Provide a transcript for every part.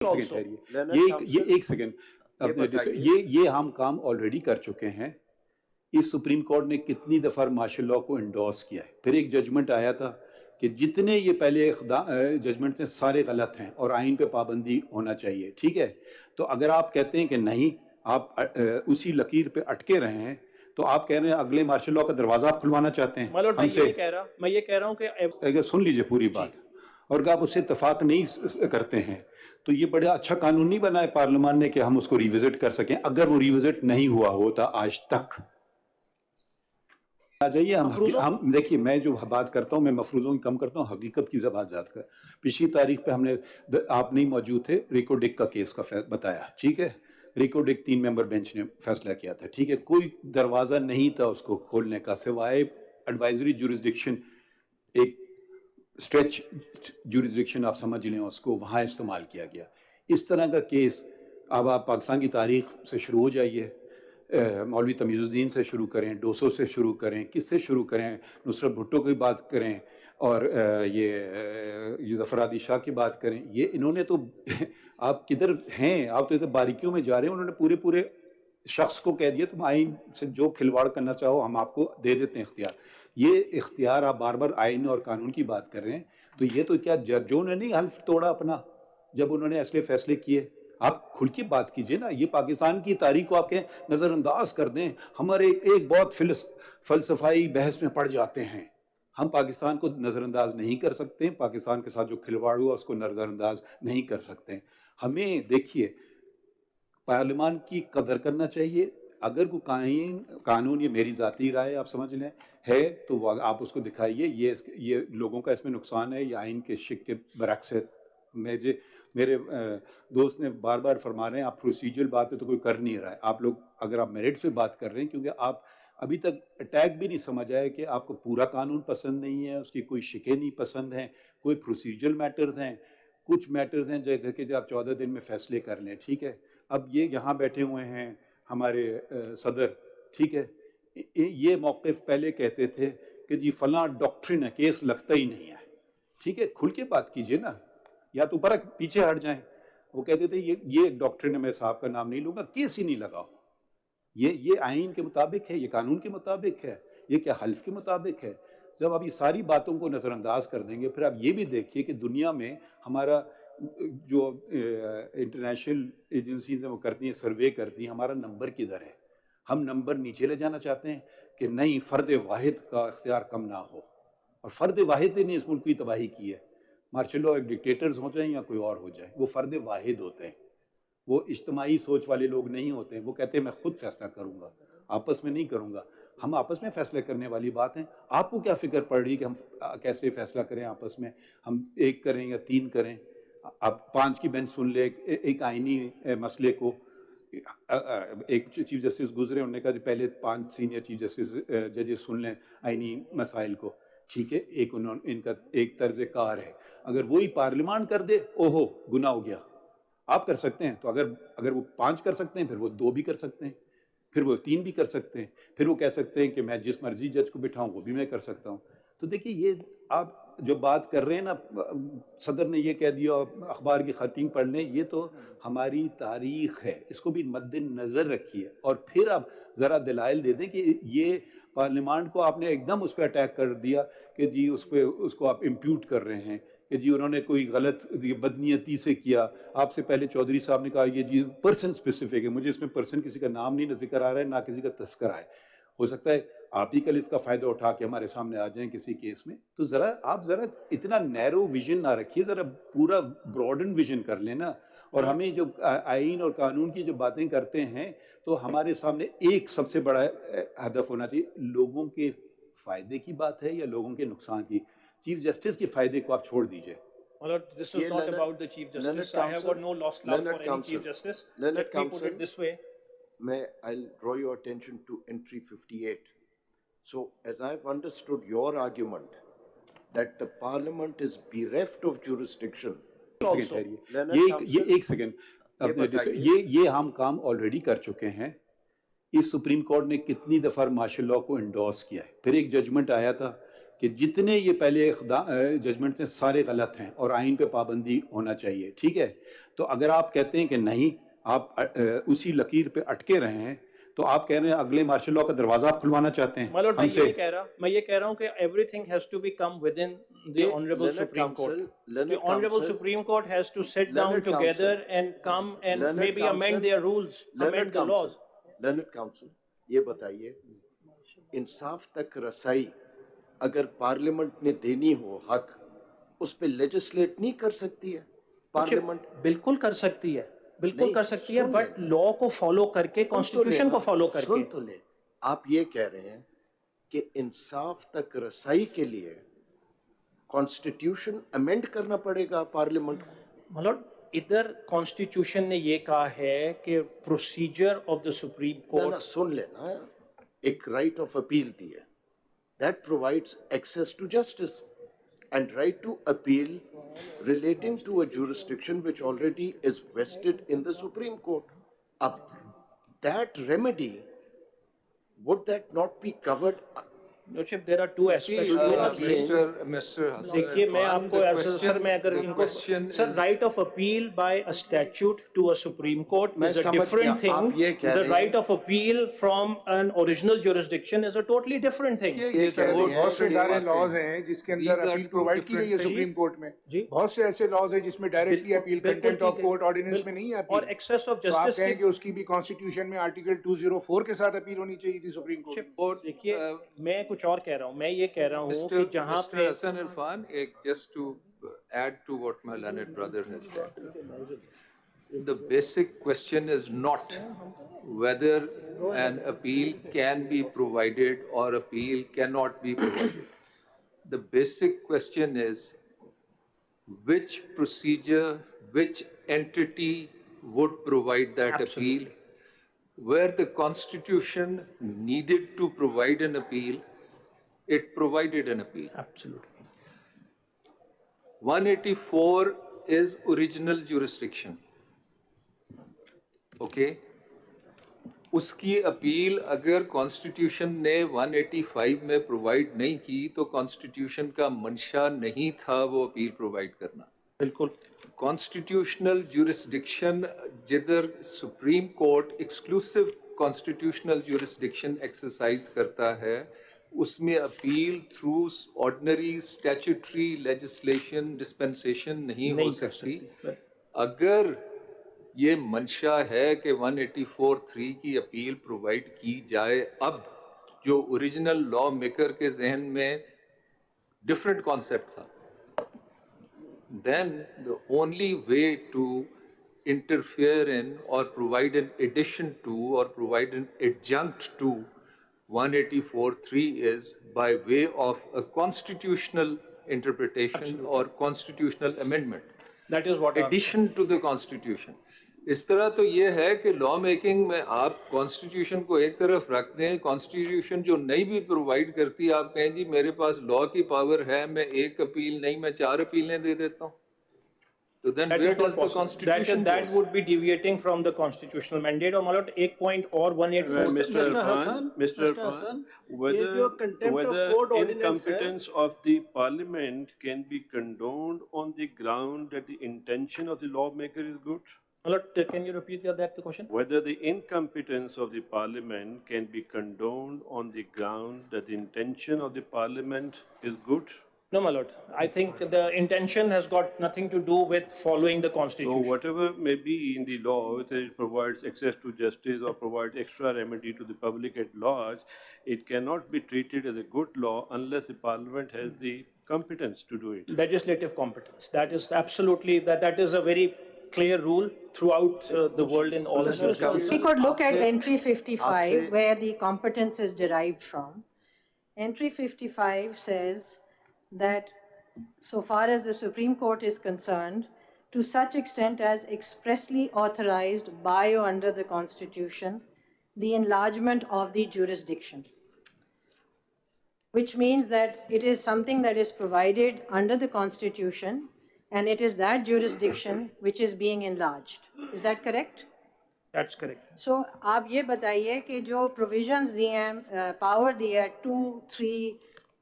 Second ठहरिए, ये एक second, ये हम काम ऑलरेडी कर चुके हैं। इस सुप्रीम कोर्ट ने कितनी दफ़ा मार्शल लॉ को इंडोर्स किया है। फिर एक जजमेंट आया था कि जितने ये पहले जजमेंट थे सारे गलत हैं और आइन पे पाबंदी होना चाहिए, ठीक है। तो अगर आप कहते हैं कि नहीं, आप उसी लकीर पे अटके रहे हैं, तो आप कह रहे हैं अगले मार्शल लॉ का दरवाजा आप खुलवाना चाहते हैं हमसे। मैं ये कह रहा हूँ कि अगर सुन लीजिए पूरी बात, और अगर आप उससे इत्तेफाक नहीं करते हैं तो ये बड़ा अच्छा कानून नहीं बना है पार्लियामान ने कि हम उसको रिविजिट कर सकें। अगर वो रिविजिट नहीं हुआ होता आज तक, आ जाइए हम देखिए, मैं जो बात करता हूँ मैं मफरूज़ों की कम करता हूँ, हकीकत की ज़बात ज़्यादा कर। पिछली तारीख पे हमने, आप नहीं मौजूद थे, रिको डिक का केस का बताया, ठीक है। रिको डिक 3 मेंबर बेंच ने फैसला किया था, ठीक है। कोई दरवाज़ा नहीं था उसको खोलने का सिवाय एडवाइजरी जुरिस्डिक्शन, एक स्ट्रेच जुरिस्डिक्शन आप समझ लें उसको, वहाँ इस्तेमाल किया गया। इस तरह का केस अब आप पाकिस्तान की तारीख से शुरू हो जाइए, मौलवी तमीज़ुद्दीन से शुरू करें, डोसो से शुरू करें, किससे शुरू करें, नुसरत भुट्टो की बात करें, और ये ज़फ़र अली शाह की बात करें। ये इन्होंने तो आप किधर हैं, आप तो इधर बारीकियों में जा रहे हैं। उन्होंने पूरे पूरे शख्स को कह दिया तुम आइन से जो खिलवाड़ करना चाहो हम आपको दे देते हैं इख्तियार। ये इख्तियार आप बार बार आइन और कानून की बात कर रहे हैं, तो ये तो क्या जजों ने नहीं हल्फ तोड़ा अपना जब उन्होंने ऐसे फैसले किए? आप खुल की बात कीजिए ना। ये पाकिस्तान की तारीख को आप नज़रअंदाज कर दें, हमारे एक बहुत फ़लसफ़ाई बहस में पड़ जाते हैं। हम पाकिस्तान को नज़रअंदाज नहीं कर सकते, पाकिस्तान के साथ जो खिलवाड़ हुआ उसको नज़रअंदाज नहीं कर सकते। हमें देखिए, पार्लियामान की कदर करना चाहिए। अगर कोई कानून, ये मेरी ज़ाती राय आप समझ लें, है तो आप उसको दिखाइए, ये लोगों का इसमें नुकसान है, ये आइन के शिक के बरक्स है। मेरे दोस्त ने बार बार फरमा रहे हैं आप प्रोसीजरल बात है तो कोई कर नहीं रहा है। आप लोग अगर आप मेरिट से बात कर रहे हैं, क्योंकि आप अभी तक अटैक भी नहीं समझ आए कि आपको पूरा कानून पसंद नहीं है, उसकी कोई शिकें नहीं पसंद हैं, कोई प्रोसीजरल मैटर्स हैं, कुछ मैटर्स हैं जैसे कि जो आप 14 दिन में फ़ैसले कर लें, ठीक है। अब ये यहाँ बैठे हुए हैं हमारे सदर, ठीक है, ये मौक़िफ़ पहले कहते थे कि जी फ़लाँ डॉक्ट्रिन है, केस लगता ही नहीं है, ठीक है। खुल के बात कीजिए ना, या तो ऊपर पीछे हट जाएं। वो कहते थे ये एक डॉक्ट्रिन है, मैं साहब का नाम नहीं लूँगा, केस ही नहीं लगाओ। ये आइन के मुताबिक है, ये कानून के मुताबिक है, ये क्या हल्फ के मुताबिक है? जब आप ये सारी बातों को नज़रअंदाज कर देंगे, फिर आप ये भी देखिए कि दुनिया में हमारा जो इंटरनेशनल एजेंसीज हैं वो करती हैं, सर्वे करती हैं, हमारा नंबर किधर है। हम नंबर नीचे ले जाना चाहते हैं कि नहीं, फ़र्द वाहिद का इख्तियार कम ना हो, और फ़र्द वाहिद ने इस मुल्क की तबाही की है। मार्शल लॉ एक डिक्टेटर्स हो जाएं या कोई और हो जाए, वो फ़र्द वाहिद होते हैं, वो इज्तमाही सोच वाले लोग नहीं होते हैं। वो कहते हैं मैं खुद फैसला करूँगा, आपस में नहीं करूँगा। हम आपस में फैसले करने वाली बात है। आपको क्या फ़िक्र पड़ रही है कि हम कैसे फैसला करें आपस में, हम 1 करें या 3 करें? आप 5 की बेंच सुन ले एक आइनी मसले को। एक चीफ जस्टिस गुजरे, उन्होंने कहा पहले 5 सीनियर चीफ जस्टिस जजेस सुन लें आइनी मसाइल को, ठीक है। इनका एक तर्ज कार है, अगर वही पार्लियामान कर दे, ओहो गुनाह हो गया। आप कर सकते हैं, तो अगर वो 5 कर सकते हैं, फिर वो 2 भी कर सकते हैं, फिर वो 3 भी कर सकते हैं, फिर वो कह सकते हैं कि मैं जिस मर्जी जज को बिठाऊं वो भी मैं कर सकता हूं। तो देखिए, ये आप जो बात कर रहे हैं ना, सदर ने ये कह दिया, अखबार की खतीम पढ़ लें, ये तो हमारी तारीख है, इसको भी मद्देनज़र रखिए। और फिर आप ज़रा दलाइल दे दें कि ये पार्लियामान को आपने एकदम उस पर अटैक कर दिया कि जी उसको आप इम्प्यूट कर रहे हैं कि जी उन्होंने कोई गलत बदनीयती से किया। आपसे पहले चौधरी साहब ने कहा ये जी पर्सन स्पेसिफिक है, मुझे इसमें पर्सन किसी का नाम नहीं जिक्र आ रहा है, ना किसी का तस्करा है। हो सकता है आप ही कल इसका फ़ायदा उठा के हमारे सामने आ जाएं किसी केस में। तो आप ज़रा इतना नैरो विजन ना रखिए, ज़रा पूरा ब्रॉडन विजन कर लेना। और हमें जो आइन और कानून की जो बातें करते हैं, तो हमारे सामने एक सबसे बड़ा हदफ होना चाहिए, लोगों के फ़ायदे की बात है या लोगों के नुकसान की। चीफ जस्टिस के फ़ायदे को आप छोड़ दीजिए। This is not about the Chief Justice. I have got no lost love for any Chief Justice. Let me put it this way. I'll draw your attention to entry 58. So, as I've understood your argument, that the Parliament is bereft of jurisdiction. ये एक second, ये हम काम already कर चुके हैं। इस supreme court ने कितनी दफ़ा मार्शल लॉ को इंडोर्स किया है। फिर एक जजमेंट आया था کہ جتنے یہ پہلے ججمنٹ ہیں سارے غلط ہیں اور آئین پہ پابندی ہونا چاہیے، ٹھیک ہے. تو اگر آپ کہتے ہیں کہ نہیں، آپ اسی لکیر پہ اٹکے رہے ہیں، تو آپ کہہ رہے ہیں اگلے مارشل لاء کا دروازہ آپ کھلوانا چاہتے ہیں ہم سے. میں یہ کہہ رہا ہوں کہ everything has to be come within the honourable supreme court. The Honorable Supreme Court has to sit down together and come and maybe amend their rules, amend the laws. Learned Council, یہ بتائیے انصاف تک رسائی اگر parliament نے دینی ہو حق، اس پہ لیجسلیٹ نہیں کر سکتی ہے پارلیمنٹ؟ بالکل کر سکتی ہے، بالکل کر سکتی ہے، بٹ لا کو فالو کر کے، کانسٹیٹیوشن کو فالو کر کے. سن تو لے، آپ یہ کہہ رہے ہیں کہ انصاف تک رسائی کے لیے کانسٹیٹیوشن امینڈ کرنا پڑے گا پارلیمنٹ کو؟ مطلب ادھر کانسٹیٹیوشن نے یہ کہا ہے کہ procedure of the supreme court. سن لینا، ایک رائٹ آف اپیل دی ہے that provides access to justice and right to appeal relating to a jurisdiction which already is vested in the Supreme Court. That remedy, would that not be covered? Lordship, there are two aspects. Mr. دیکھیے میں آپ کو سر میں اگر ان کو sir right of appeal by a statute to a supreme court is a different thing. The right of appeal from an original jurisdiction is a totally different thing. بہت سے سارے لاز ہیں جس کے اندر اپیل پرووائڈ کی گئی ہے supreme court میں. بہت سے ایسے لاز ہیں جس میں directly appeal contempt of court ordinance میں نہیں ہے اور ایکسیس آف آپ جسٹس کہیں کہ اس کی بھی کانسٹیٹیوشن میں آرٹیکل 204 کے ساتھ اپیل ہونی چاہیے تھی سپریم کورٹ. دیکھیے میں کچھ اور کہہ رہا ہوں، میں یہ کہہ رہا ہوں کہ جہاں پہ Mr. Hassan Irfan, just to add to what my learned brother has said, the basic question is not whether an appeal can be provided or appeal cannot be provided. The basic question is which procedure, which entity would provide that appeal. Where the Constitution needed to provide an appeal, it provided an appeal. Absolutely. 184 is original jurisdiction. Okay? اس کی appeal اگر constitution نے 185 میں provide نہیں کی تو constitution کا منشا نہیں تھا وہ اپیل پرووائڈ کرنا. بالکل. کانسٹیٹیوشنل جورسڈکشن جدھر supreme court exclusive constitutional jurisdiction exercise کرتا ہے، اس میں appeal through ordinary statutory legislation dispensation نہیں ہو سکتی. اگر یہ منشا ہے کہ 184(3) کی اپیل پرووائڈ کی جائے، اب جو اوریجنل لا میکر کے ذہن میں ڈفرینٹ کانسیپٹ تھا، then the only way to interfere in or provide an addition to or provide an adjunct to 184(3) is by way of a constitutional interpretation or constitutional amendment. That is what addition to the constitution. اس طرح تو یہ ہے کہ law making میں آپ constitution کو ایک طرف رکھ دیں، کانسٹیٹیوشن جو نہیں بھی پرووائڈ کرتی آپ کہیں جی میرے پاس لا کی پاور ہے، میں ایک اپیل نہیں میں 4 اپیلیں دے دیتا ہوں. تو then where does the constitution that would be deviating from the constitutional mandate. اور مطلب ایک پوائنٹ اور 184. Mr. Irfan, whether incompetence of the parliament can be condoned on the ground that the intention of the lawmaker is good? Can you repeat that the question? Whether the incompetence of the parliament can be condoned on the ground that the intention of the parliament is good? No, my lord. I think the intention has got nothing to do with following the constitution. So whatever may be in the law, whether it provides access to justice or provides extra remedy to the public at large, it cannot be treated as a good law unless the parliament has the competence to do it. Legislative competence. That is absolutely, that is a very clear rule throughout the world in all We could look at entry 55 where the competence is derived from. Entry 55 says that so far as the Supreme Court is concerned, to such extent as expressly authorized by or under the Constitution, the enlargement of the jurisdiction, which means that it is something that is provided under the Constitution, and it is that jurisdiction which is being enlarged. Is that correct? That's correct. So آپ یہ بتائیے کہ جو provisions دی ہیں, power دی ہے 2, 3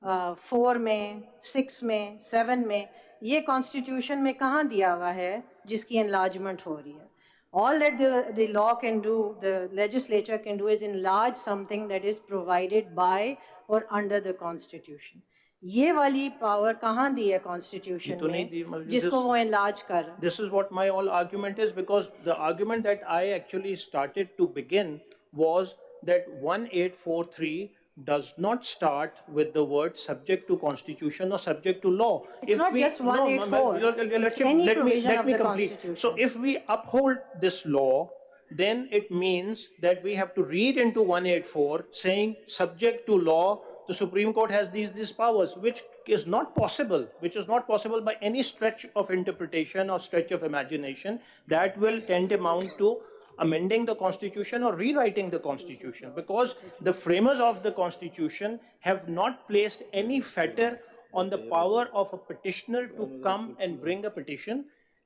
4 میں 6 میں 7 میں یہ کانسٹیٹیوشن میں کہاں دیا ہوا ہے جس کی انلارجمنٹ ہو رہی ہے. All that the law can do, the legislature can do is enlarge something that is provided by or under the constitution. یہ والی پاور کہاں دی ہے کانسٹیٹیوشن میں جس کو وہ انلارج کر رہا ہے. This is what my whole argument is, because the argument that I actually started to begin was that 1843 does not start with the word subject to constitution or subject to law. It's not just 184. It's any provision of the constitution. So if we uphold this law, then it means that we have to read into 184 saying subject to law, the Supreme Court has these powers, which is not possible by any stretch of interpretation or stretch of imagination. That will tend amount to amending the constitution or rewriting the constitution, because the framers of the constitution have not placed any fetter on the power of a petitioner to come and bring a petition.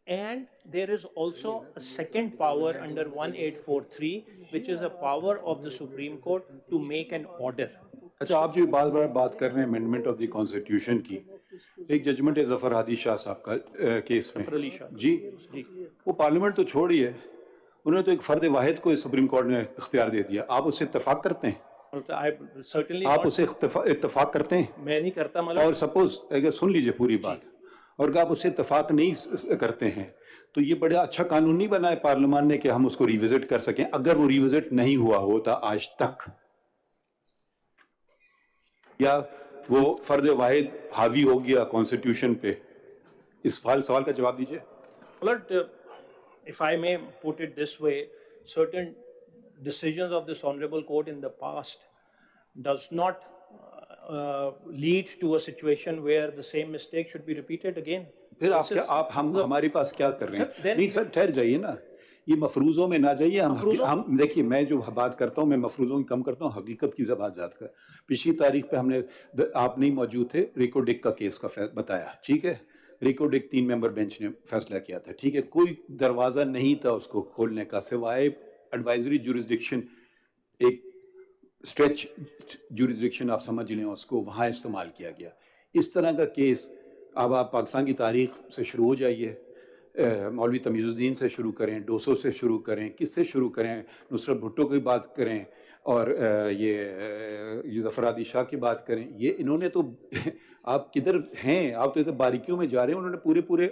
And there is also a second power under 1843, which is a power of the Supreme Court to make an order. اچھا آپ جو بات کر رہے ہیں amendment of the constitution کی، ایک judgment ہے ظفر ہادی شاہ صاحب کا کیس میں جی، وہ پارلیمنٹ تو چھوڑی ہے، انہوں نے تو ایک فرد واحد کو سپریم کورٹ نے اختیار دے دیا. آپ اس سے اتفاق کرتے ہیں؟ آپ اسے اتفاق کرتے ہیں؟ میں نہیں کرتا. اور سپوز اگر سن لیجئے پوری بات، اور اگر آپ اس سے اتفاق نہیں کرتے ہیں تو یہ بڑا اچھا قانون نہیں بنا ہے پارلیمان نے کہ ہم اس کو ریوزٹ کر سکیں. اگر وہ ریوزٹ نہیں ہوا ہوتا آج تک، یا وہ فرد واحد حاوی ہو گیا کانسٹیٹیوشن پہ، اس سوال کا جواب دیجئے. If I may put it this way, certain decisions of this honorable court in the past does not lead to a situation where the same mistake should be repeated again. پھر آپ ہمارے پاس کیا کر رہے ہیں؟ نہیں سر ٹھہر جائیے نا، یہ مفروضوں میں نہ جائیے. ہم دیکھیے، میں جو بات کرتا ہوں میں مفروضوں کی کم کرتا ہوں، حقیقت کی زبان ذات کا. پچھلی تاریخ پہ ہم نے، آپ نہیں موجود تھے، ریکو ڈک کا کیس کا بتایا، ٹھیک ہے. ریکو ڈک 3 ممبر بینچ نے فیصلہ کیا تھا، ٹھیک ہے. کوئی دروازہ نہیں تھا اس کو کھولنے کا سوائے ایڈوائزری جورسڈکشن، ایک اسٹریچ جورسڈکشن آپ سمجھ لیں اس کو، وہاں استعمال کیا گیا. اس طرح کا کیس اب آپ پاکستان کی تاریخ سے شروع ہو جائیے، مولوی تمیز الدین سے شروع کریں، ڈوسو سے شروع کریں، کس سے شروع کریں، نصرت بھٹو کی بات کریں، اور یہ ظفر ہادی شاہ کی بات کریں. یہ انہوں نے تو، آپ کدھر ہیں؟ آپ تو ادھر باریکیوں میں جا رہے ہیں. انہوں نے پورے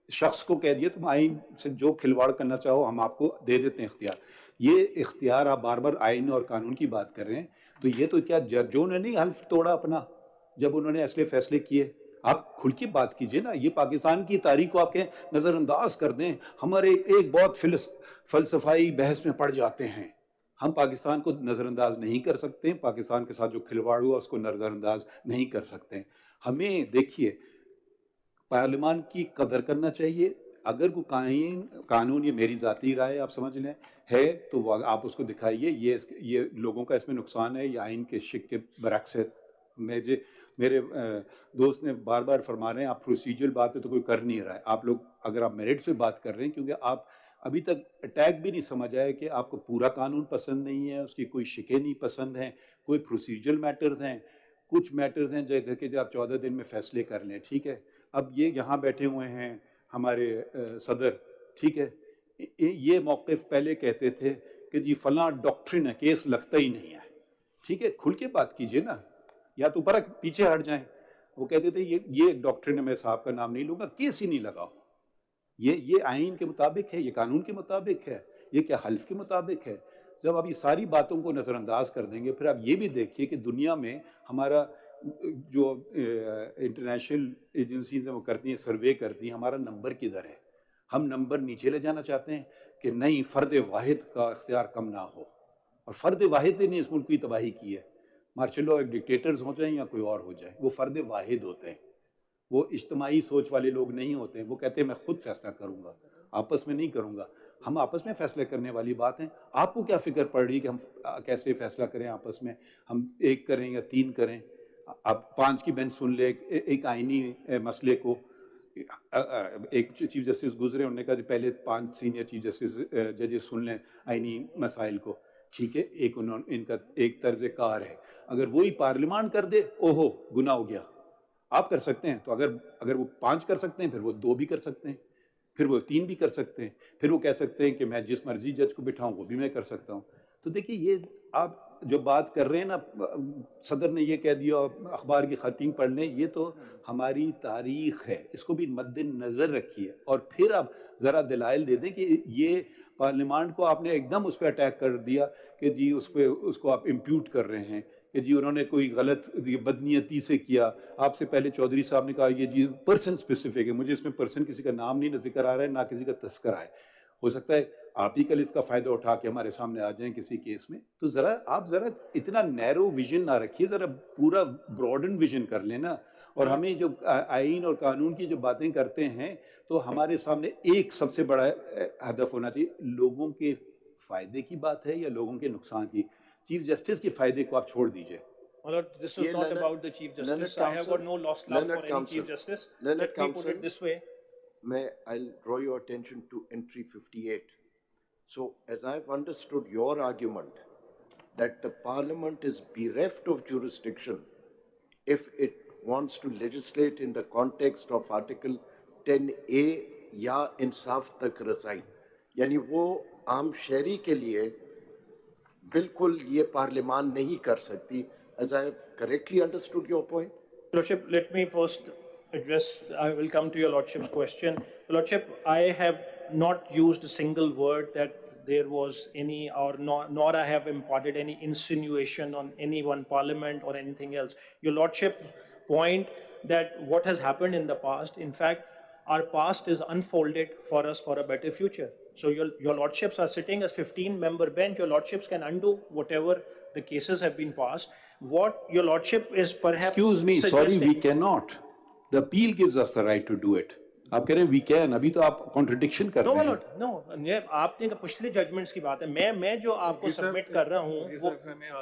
شخص کو کہہ دیا تم آئین سے جو کھلواڑ کرنا چاہو ہم آپ کو دے دیتے ہیں اختیار. یہ اختیار آپ بار بار آئین اور قانون کی بات کر رہے ہیں، تو یہ تو کیا ججوں نے نہیں حلف توڑا اپنا جب انہوں نے ایسے فیصلے کیے؟ آپ کھل کے بات کیجئے نا. یہ پاکستان کی تاریخ کو آپ کے نظر انداز کر دیں. ہمارے ایک بہت فلسفائی بحث میں پڑ جاتے ہیں. ہم پاکستان کو نظر انداز نہیں کر سکتے، پاکستان کے ساتھ جو کھلواڑ ہوا اس کو نظر انداز نہیں کر سکتے. ہمیں دیکھیے پارلیمان کی قدر کرنا چاہیے. اگر کوئی قانون، یہ میری ذاتی رائے آپ سمجھ لیں ہے، تو آپ اس کو دکھائیے یہ لوگوں کا اس میں نقصان ہے، یہ آئین کے شک کے برعکس ہے. میرے دوست نے بار بار فرما رہے ہیں آپ پروسیجرل بات ہے تو کوئی کر نہیں رہا ہے. آپ لوگ اگر آپ میرٹ سے بات کر رہے ہیں، کیونکہ آپ ابھی تک اٹیک بھی نہیں سمجھ آئے کہ آپ کو پورا قانون پسند نہیں ہے، اس کی کوئی شکیں نہیں پسند ہیں، کوئی پروسیجرل میٹرز ہیں، کچھ میٹرز ہیں جیسے کہ جو آپ 14 دن میں فیصلے کر لیں، ٹھیک ہے. اب یہ یہاں بیٹھے ہوئے ہیں ہمارے صدر، ٹھیک ہے، یہ موقف پہلے کہتے تھے کہ جی فلاں ڈاکٹرن ہے، کیس لگتا ہی نہیں ہے، ٹھیک ہے. کھل کے بات کیجئے نا، یا تو پیچھے ہٹ جائیں. وہ کہتے تھے یہ ڈاکٹرن ہے، میں صاحب کا نام نہیں لوں گا، کیس ہی نہیں لگاؤ. یہ آئین کے مطابق ہے، یہ قانون کے مطابق ہے، یہ کیا حلف کے مطابق ہے. جب آپ یہ ساری باتوں کو نظر انداز کر دیں گے، پھر آپ یہ بھی دیکھیے کہ دنیا میں ہمارا جو انٹرنیشنل ایجنسیز ہیں وہ کرتی ہیں، سروے کرتی ہیں، ہمارا نمبر کدھر ہے. ہم نمبر نیچے لے جانا چاہتے ہیں کہ نہیں فرد واحد کا اختیار کم نہ ہو. اور فرد واحد نے اس ملک کی تباہی کی ہے. مارشل ایک ڈکٹیٹرز ہو جائیں یا کوئی اور ہو جائے، وہ فرد واحد ہوتے ہیں، وہ اجتماعی سوچ والے لوگ نہیں ہوتے ہیں. وہ کہتے ہیں میں خود فیصلہ کروں گا، آپس میں نہیں کروں گا. ہم آپس میں فیصلہ کرنے والی بات ہیں. آپ کو کیا فکر پڑ رہی ہے کہ ہم کیسے فیصلہ کریں آپس میں؟ ہم 1 کریں یا 3 کریں؟ آپ 5 کی بینچ سن لیں ایک آئینی مسئلے کو. ایک چیف جسٹس گزرے، انہوں نے کہا پہلے 5 سینئر چیف جسٹس ججز سن لیں آئینی مسائل کو. ٹھیک ہے, ایک ان کا ایک طرز کار ہے. اگر وہی پارلیمان کر دے, اوہو گناہ ہو گیا. آپ کر سکتے ہیں تو اگر وہ 5 کر سکتے ہیں, پھر وہ 2 بھی کر سکتے ہیں, پھر وہ 3 بھی کر سکتے ہیں, پھر وہ کہہ سکتے ہیں کہ میں جس مرضی جج کو بٹھاؤں وہ بھی میں کر سکتا ہوں. تو دیکھیے یہ آپ جو بات کر رہے ہیں نا, صدر نے یہ کہہ دیا, اخبار کی خطیں پڑھ لیں, یہ تو ہماری تاریخ ہے, اس کو بھی مد نظر رکھیے. اور پھر آپ ذرا دلائل دے دیں کہ یہ پارلیمان کو آپ نے ایک دم اس پہ اٹیک کر دیا کہ جی اس کو آپ امپیوٹ کر رہے ہیں کہ جی انہوں نے کوئی غلط بدنیتی سے کیا. آپ سے پہلے چودھری صاحب نے کہا یہ جی پرسن اسپیسیفک ہے, مجھے اس میں پرسن کسی کا نام نہیں ذکر آ رہا ہے, نہ کسی کا تذکرہ ہے. ہو سکتا ہے آپ ہی کل اس کا فائدہ اٹھا کے ہمارے سامنے آ جائیں کسی کیس میں. تو آپ ذرا اتنا نیرو ویژن نہ رکھیے, ذرا پورا براڈن ویژن کر لیں نا. اور ہمیں جو آئین اور قانون کی جو باتیں کرتے ہیں تو ہمارے سامنے ایک سب سے بڑا ہدف ہونا چاہیے, لوگوں کے فائدے کی بات ہے یا لوگوں کے نقصان کی. چیف جسٹس کے فائدے کو آپ چھوڑ دیجئے. This is not about the Chief Justice. I have got no love for any Chief Justice. Let me put it this way. I'll draw your attention to entry 58. So, as I've understood your argument, that the Parliament is bereft of jurisdiction if it wants to legislate in the context of Article 10A یا انصاف تک رسائی, یعنی وہ عام شہری کے لیے بالکل یہ پارلیمان نہیں کر سکتی. As I have correctly understood your point? Lordship, let me first address, I will come to your Lordship's question. Lordship, I have not used a single word that there was any, or nor I have imparted any insinuation on any one parliament or anything else. Your Lordship's point that what has happened in the past, in fact, our past is unfolded for us for a better future. So your Lordships are sitting as 15-member bench. Your Lordships can undo whatever the cases have been passed. What your Lordship is perhaps Excuse me, sorry, suggesting, we cannot. The appeal gives us the right to do it. آپ کہہ رہے ہیں we can, ابھی تو آپ contradiction کر رہے ہیں. No, آپ نے پچھلے ججمنٹس کی بات ہے, میں جو آپ کو سبمٹ کر رہا ہوں وہ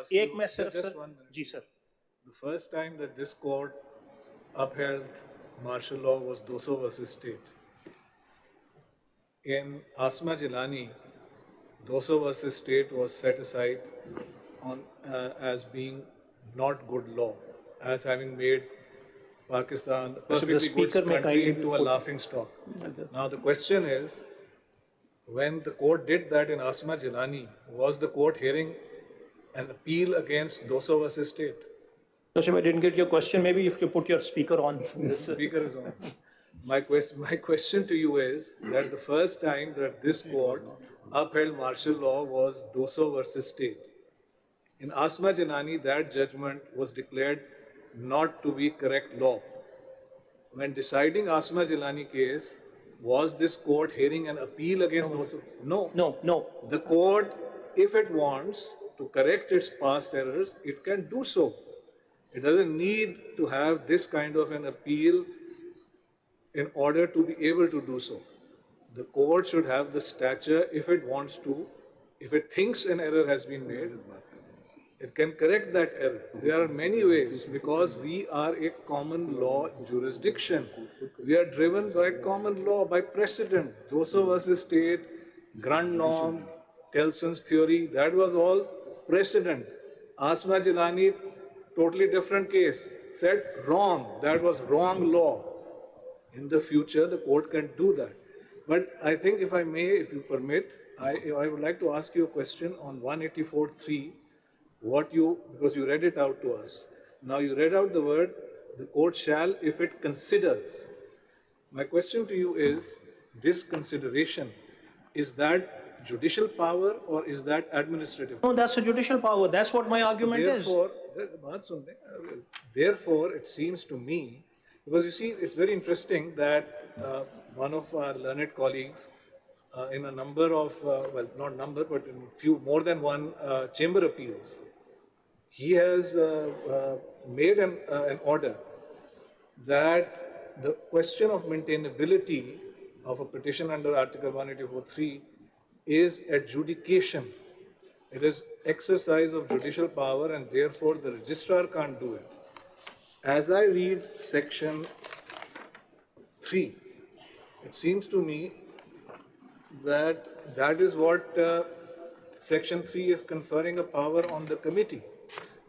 ایک میں صرف جی سر. The first time that this court upheld martial law was Doso versus State. In Asma Jilani, Doso versus State was set aside on as being not good law, as having made Pakistan a perfectly good country into a laughing stock. Now the question is, when the court did that in Asma Jilani, was the court hearing an appeal against Doso versus State? I didn't get your question. Maybe if you put your speaker on. The speaker is on. My question to you is that the first time that this court upheld martial law was Doso versus State. In Asma Jilani, that judgment was declared not to be correct law. When deciding Asma Jilani case, was this court hearing an appeal against Doso? No. The court, if it wants to correct its past errors, it can do so. It doesn't need to have this kind of an appeal in order to be able to do so. The court should have the stature, if it wants to, if it thinks an error has been made, it can correct that error. There are many ways, because we are a common law jurisdiction. We are driven by common law, by precedent. Doso versus State, Grand Norm, Tellson's theory, that was all precedent. Asma Jilani, totally different case, said wrong, that was wrong law. In the future, the court can do that. But I think if I may, if you permit, I would like to ask you a question on 184.3, because you read it out to us. Now you read out the word, the court shall, if it considers. My question to you is, this consideration, is that judicial power or is that administrative power? No, that's a judicial power. That's what my argument is. Therefore, it seems to me, because you see, it's very interesting that one of our learned colleagues in a number of, well, not number, but in more than one chamber appeals, he has made an order that the question of maintainability of a petition under Article 184.3 is adjudication. It is exercise of judicial power, and therefore the registrar can't do it. As I read section 3, it seems to me that is what Section 3 is conferring a power on the committee.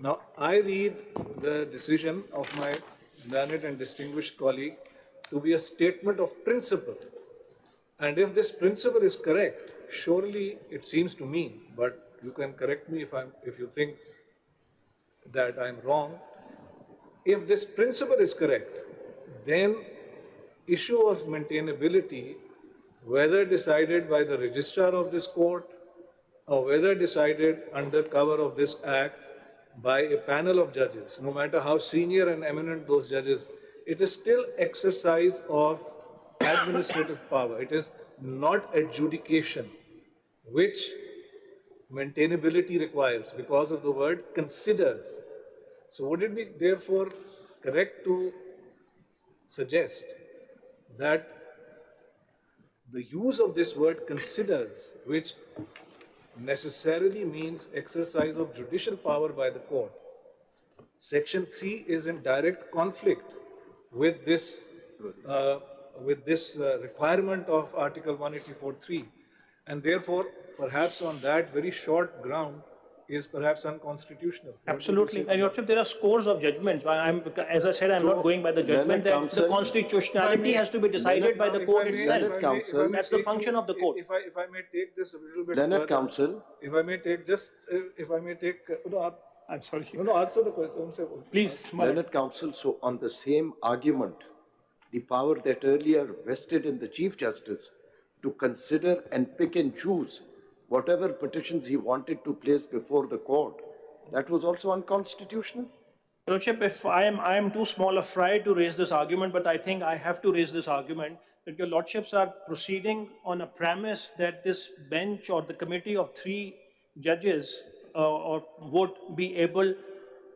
Now, I read the decision of my learned and distinguished colleague to be a statement of principle. And if this principle is correct, surely it seems to me, but you can correct me if you think that I'm wrong. If this principle is correct, then issue of maintainability, whether decided by the registrar of this court or whether decided under cover of this act by a panel of judges, no matter how senior and eminent those judges, it is still exercise of administrative power. It is not adjudication, which maintainability requires because of the word considers. So would it be therefore correct to suggest that the use of this word considers, which necessarily means exercise of judicial power by the court, Section 3 is in direct conflict with this requirement of Article 184.3, and therefore, perhaps on that very short ground, is perhaps unconstitutional. Absolutely. And Your Worship, there are scores of judgments. As I said, I'm not going by the judgment that the constitutionality has to be decided by the court itself. That's the function of the court. If I may take this a little bit Learned further, Counsel. I'm sorry. No, answer the question. Please. Learned Counsel, so on the same argument, the power that earlier vested in the Chief Justice to consider and pick and choose whatever petitions he wanted to place before the court, that was also unconstitutional? Your Lordship, if I am too small a fry to raise this argument, but I think I have to raise this argument that Your Lordships are proceeding on a premise that this bench or the committee of 3 judges would be able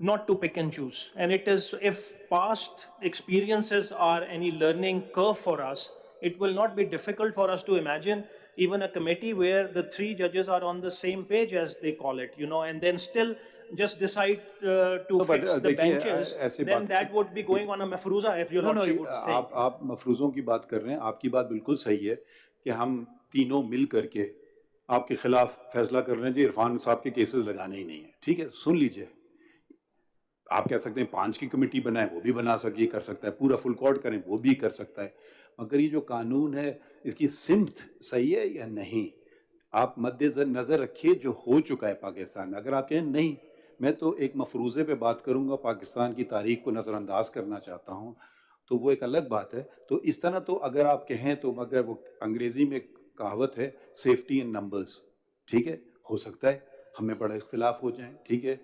not to pick and choose. And it is, if past experiences are any learning curve for us, it will not be difficult for us to imagine even a committee where the 3 judges are on the same page, as they call it, and then still just decide to fix the benches, then that would be going on a mafruza, if Your Lordship would say. आप मफरूजों की बात कर रहे हैं, आपकी बात बिल्कुल सही है कि हम तीनों मिल करके आपके खिलाफ फैसला कर रहे हैं जी इरफान साहब के केसेस लगाने ही नहीं है। ठीक है, सुन लीजिए, आप कह सकते हैं 5 की कमेटी बनाए, वो भी बना सके, कर सकता है, पूरा फुल कोर्ट करें, वो भी कर सकता है, मगर ये जो कानून है इसकी सिमत सही है या नहीं, आप मद्देनजर रखिए जो हो चुका है पाकिस्तान में। अगर आप कहें नहीं, मैं तो एक मफरूज़े पे बात करूंगा, पाकिस्तान की तारीख को नज़रअंदाज करना चाहता हूं, तो वो एक अलग बात है। तो इस तरह तो अगर आप कहें तो, मगर वो अंग्रेज़ी में कहावत है सेफ्टी इन नंबर्स, ठीक है, हो सकता है हमें बड़ा इख्तिलाफ हो जाए, ठीक है,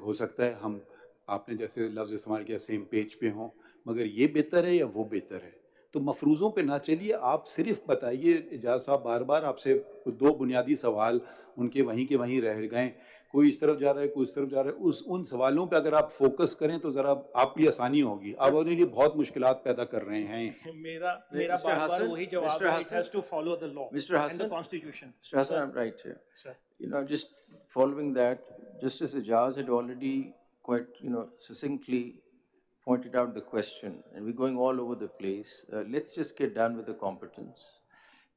हो सकता है हम आपने जैसे लफ्ज़ इस्तेमाल किया सेम पेज पे हों, मगर ये बेहतर है या वो बेहतर है। तो मफरूज़ों पे ना चलिए, आप सिर्फ बताइए। एजाज साहब बार बार आपसे 2 बुनियादी सवाल उनके वहीं के वहीं रह गए, कोई इस तरफ जा रहा है, कोई इस तरफ जा रहा है, उन सवालों पे अगर आप फोकस करें तो ज़रा आपके लिए आसानी होगी। आप उन्हें लिए बहुत मुश्किलात पैदा कर रहे हैं। मेरा बार वही जवाब है, it has to follow the law and the constitution. Mr. Hassan, I'm right here. Sir. Just following that, Justice Ejaz had already quite, succinctly pointed out the question, and we're going all over the place. Let's just get done with the competence.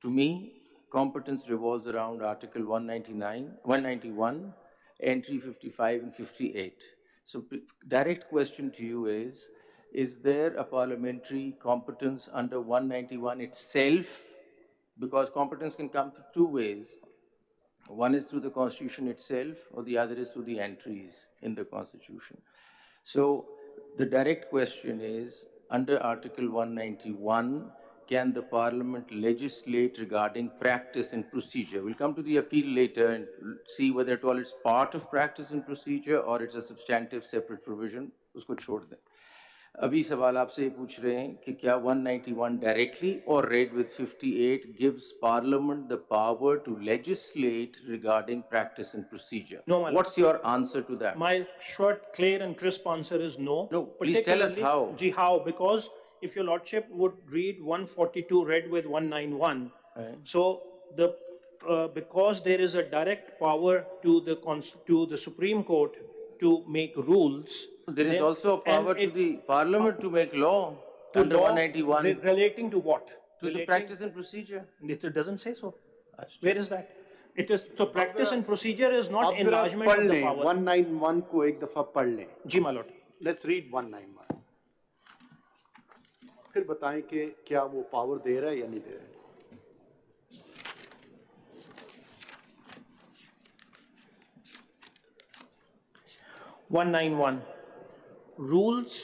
To me, competence revolves around Article 191, entry 55 and 58. So direct question to you is there a parliamentary competence under 191 itself? Because competence can come through 2 ways. One is through the Constitution itself, or the other is through the entries in the Constitution. So the direct question is, under Article 191, can the Parliament legislate regarding practice and procedure? We'll come to the appeal later and see whether at all it's part of practice and procedure or it's a substantive separate provision. Usko chhod dein. Abhi sawal aap se pooch rahe hain ki kya 191 directly or read with 58 gives Parliament the power to legislate regarding practice and procedure? No, what's your answer to that? My short, clear and crisp answer is no. No, please tell us how. How? Because if Your Lordship would read 142 read with 191, so because there is a direct power to the Supreme Court to make rules. There is also a power to the Parliament to make law under 191. Relating to what? To the practice and procedure. It doesn't say so. Where is that? It is, so practice and procedure is not आप जरा enlargement पढ़ of the लें power. 191 को एक दफा पढ़ लें. जी my lord. Let's read 191. फिर बताएं कि क्या वो पावर दे रहा है या नहीं दे रहा है. 191. Rules